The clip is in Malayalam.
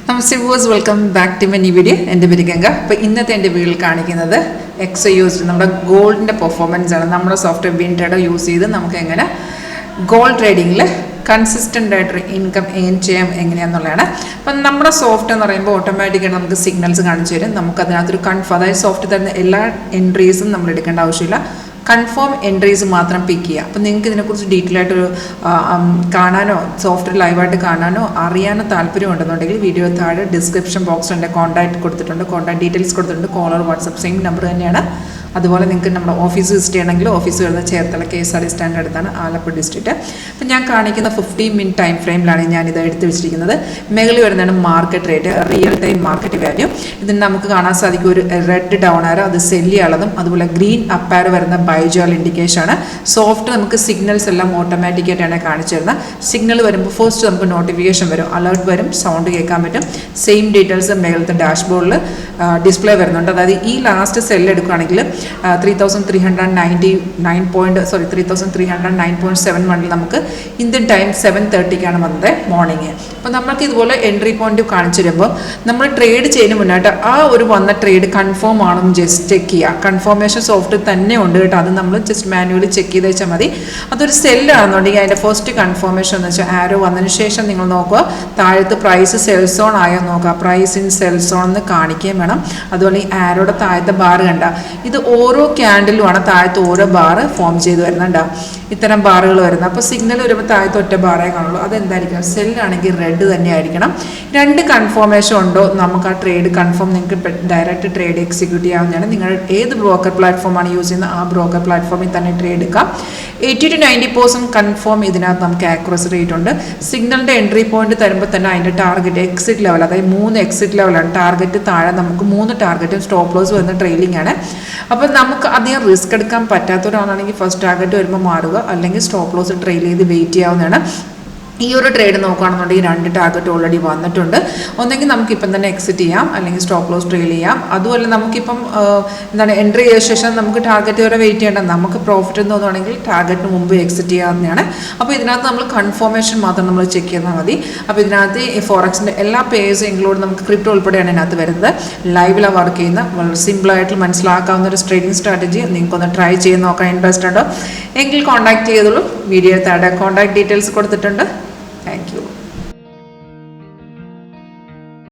Namaste viewers, welcome back to my new video. എൻ്റെ പേര് ഗംഗ. അപ്പോൾ ഇന്നത്തെ എൻ്റെ വീഡിയോയിൽ കാണിക്കുന്നത് XAUs നമ്മുടെ ഗോൾഡിൻ്റെ പെർഫോമൻസ് ആണ്. നമ്മുടെ സോഫ്റ്റ്വെയർ ബിൻ ട്രേഡർ യൂസ് ചെയ്ത് നമുക്ക് എങ്ങനെ ഗോൾഡ് ട്രേഡിങ്ങിൽ കൺസിസ്റ്റൻ്റ് ആയിട്ട് ഇൻകം ഏൺ ചെയ്യാം എങ്ങനെയാണെന്നുള്ളതാണ്. അപ്പം നമ്മുടെ സോഫ്റ്റ് എന്ന് പറയുമ്പോൾ ഓട്ടോമാറ്റിക്കായിട്ട് നമുക്ക് സിഗ്നൽസ് കാണിച്ചു തരും. നമുക്ക് അതിനകത്തൊരു അതായത് സോഫ്റ്റ് തരുന്ന എല്ലാ എൻട്രീസും നമ്മൾ എടുക്കേണ്ട ആവശ്യമില്ല. കൺഫേം എൻട്രീസ് മാത്രം പിക്ക് ചെയ്യുക. അപ്പം നിങ്ങൾക്ക് ഇതിനെക്കുറിച്ച് ഡീറ്റെയിൽ ആയിട്ടൊരു കാണാനോ സോഫ്റ്റ്വെയർ ലൈവായിട്ട് കാണാനോ അറിയാനോ താല്പര്യം ഉണ്ടെന്നുണ്ടെങ്കിൽ വീഡിയോ താഴെ ഡിസ്ക്രിപ്ഷൻ ബോക്സിൽ എൻ്റെ കോൺടാക്ട് കൊടുത്തിട്ടുണ്ട്, കോൺടാക്ട് ഡീറ്റെയിൽസ് കൊടുത്തിട്ടുണ്ട്. കോളർ വാട്സപ്പ് സെയിം നമ്പർ തന്നെയാണ്. അതുപോലെ നിങ്ങൾക്ക് നമ്മുടെ ഓഫീസ് വിസിറ്റ് ചെയ്യണമെങ്കിൽ ഓഫീസ് വരുന്ന ചേർത്തല KSRTC സ്റ്റാൻഡ് അടുത്താണ്, ആലപ്പുഴ ഡിസ്ട്രിക്റ്റ്. അപ്പം ഞാൻ കാണിക്കുന്ന 15 മിനിറ്റ് ടൈം ഫ്രെയിമിലാണ് ഞാനിത് എടുത്ത് വെച്ചിരിക്കുന്നത്. മേളിൽ വരുന്നതാണ് market rate, real time market value. ഇതിന് നമുക്ക് കാണാൻ സാധിക്കും ഒരു റെഡ് ഡൗൺ ആരോ, അത് സെല്ല് ചെയ്യാനുള്ളതും അതുപോലെ ഗ്രീൻ അപ്പ് ആരോ വരുന്ന ബൈ ജോൾ ഇൻഡിക്കേഷൻ ആണ്. സോഫ്റ്റ് നമുക്ക് സിഗ്നൽസ് എല്ലാം ഓട്ടോമാറ്റിക്കായിട്ടാണ് കാണിച്ചു തരുന്നത്. സിഗ്നൽ വരുമ്പോൾ ഫസ്റ്റ് നമുക്ക് നോട്ടിഫിക്കേഷൻ വരും, അലേർട്ട് വരും, സൗണ്ട് കേൾക്കാൻ പറ്റും. സെയിം ഡീറ്റെയിൽസ് മേളത്തെ ഡാഷ്ബോർഡിൽ ഡിസ്പ്ലേ വരുന്നുണ്ട്. അതായത് ഈ ലാസ്റ്റ് സെല്ല് എടുക്കുകയാണെങ്കിൽ 3,309.71 നമുക്ക് ഇന്ത്യൻ ടൈം 7:30 വന്നത് മോർണിംഗ്. അപ്പോൾ നമുക്ക് ഇതുപോലെ എൻട്രി പോയിന്റ് കാണിച്ചു തരുമ്പോൾ നമ്മൾ ട്രേഡ് ചെയ്യുന്നതിന് മുന്നായിട്ട് ആ ഒരു വന്ന ട്രേഡ് കൺഫേം ആണെന്ന് ജസ്റ്റ് ചെക്ക് ചെയ്യുക. കൺഫർമേഷൻ സോഫ്റ്റ് തന്നെ ഉണ്ട് കേട്ടോ, അത് നമ്മൾ ജസ്റ്റ് മാനുവലി ചെക്ക് ചെയ്ത് വെച്ചാൽ മതി. അതൊരു സെല്ലാണെന്നുണ്ടെങ്കിൽ അതിൻ്റെ ഫസ്റ്റ് കൺഫർമേഷൻ എന്ന് വെച്ചാൽ ആരോ വന്നതിന് ശേഷം നിങ്ങൾ നോക്കുക, താഴത്ത് പ്രൈസ് സെൽസോൺ ആയോ നോക്കുക. പ്രൈസ് ഇൻ സെൽസോൺ എന്ന് കാണിക്കുകയും വേണം. അതുപോലെ ഈ ആരോടെ താഴത്തെ ബാർ കണ്ട, ഇത് ഓരോ ക്യാൻഡിലുമാണ് താഴത്ത് ഓരോ ബാർ ഫോം ചെയ്ത് വരുന്നുണ്ട്, ഇത്തരം ബാറുകൾ വരുന്നത്. അപ്പോൾ സിഗ്നൽ വരുമ്പോൾ താഴത്ത് ഒറ്റ ബാറേ കാണുള്ളൂ. അതെന്തായിരിക്കും, സെല്ലാണെങ്കിൽ റെഡ് തന്നെ ആയിരിക്കണം. രണ്ട് കൺഫർമേഷൻ ഉണ്ടോ നമുക്ക് ആ ട്രേഡ് കൺഫേം, നിങ്ങൾക്ക് ഡയറക്റ്റ് ട്രേഡ് എക്സിക്യൂട്ട് ചെയ്യാവുന്നതാണ്. നിങ്ങൾ ഏത് ബ്രോക്കർ പ്ലാറ്റ്ഫോമാണ് യൂസ് ചെയ്യുന്നത് ആ ബ്രോക്കർ പ്ലാറ്റ്ഫോമിൽ തന്നെ ട്രേഡ് എടുക്കാം. 80 to 90% കൺഫേം ഇതിനകത്ത് നമുക്ക് ആക്യുറസി റേറ്റ് ഉണ്ട്. സിഗ്നലിൻ്റെ എൻട്രി പോയിന്റ് തരുമ്പോൾ തന്നെ അതിൻ്റെ ടാർഗറ്റ് എക്സിറ്റ് ലെവൽ, അതായത് 3 എക്സിറ്റ് ലെവലാണ്. ടാർഗറ്റ് താഴെ നമുക്ക് 3 ടാർഗറ്റും സ്റ്റോപ്പ് ലോസ് വരുന്ന ട്രെയിലിംഗ് ആണ്. അപ്പോൾ നമുക്ക് അധികം റിസ്ക് എടുക്കാൻ പറ്റാത്തവരാണെങ്കിൽ ഫസ്റ്റ് ടാർഗറ്റ് വരുമ്പോൾ മാറുക, അല്ലെങ്കിൽ സ്റ്റോപ്പ് ലോസ് ട്രെയിൽ ചെയ്ത് വെയിറ്റ് ചെയ്യാവുന്നതാണ്. ഈ ഒരു ട്രേഡ് നോക്കുകയാണെന്നുണ്ടെങ്കിൽ 2 ടാർഗറ്റ് ഓൾറെഡി വന്നിട്ടുണ്ട്. ഒന്നെങ്കിൽ നമുക്കിപ്പം തന്നെ എക്സിറ്റ് ചെയ്യാം, അല്ലെങ്കിൽ സ്റ്റോപ്പ് ലോസ് ട്രെയിൽ ചെയ്യാം. അതുമല്ല നമുക്കിപ്പം എൻട്രി ചെയ്ത ശേഷം നമുക്ക് ടാർഗറ്റ് വരെ വെയിറ്റ് ചെയ്യേണ്ട, നമുക്ക് പ്രോഫിറ്റ് എന്ന് തോന്നുകയാണെങ്കിൽ ടാർഗറ്റിന് മുമ്പ് എക്സിറ്റ് ചെയ്യാവുന്നതാണ്. അപ്പോൾ ഇതിനകത്ത് നമ്മൾ കൺഫർമേഷൻ മാത്രം നമ്മൾ ചെക്ക് ചെയ്താൽ മതി. അപ്പോൾ ഇതിനകത്ത് ഈ ഫോറക്സിൻ്റെ എല്ലാ പേഴ്സും ഇൻക്ലൂഡ് നമുക്ക് ക്രിപ്റ്റോ ഉൾപ്പെടെയാണ് ഇതിനകത്ത് വരുന്നത്. ലൈവിലാണ് വർക്ക് ചെയ്യുന്ന, വളരെ സിമ്പിളായിട്ട് മനസ്സിലാക്കാവുന്ന ഒരു ട്രേഡിംഗ് സ്ട്രാറ്റജി. നിങ്ങൾക്കൊന്ന് ട്രൈ ചെയ്ത് നോക്കാൻ ഇൻട്രസ്റ്റ് ഉണ്ടോ എങ്കിൽ കോൺടാക്ട് ചെയ്തോളൂ. വീഡിയോ താഴെ കോൺടാക്ട് ഡീറ്റെയിൽസ് കൊടുത്തിട്ടുണ്ട്.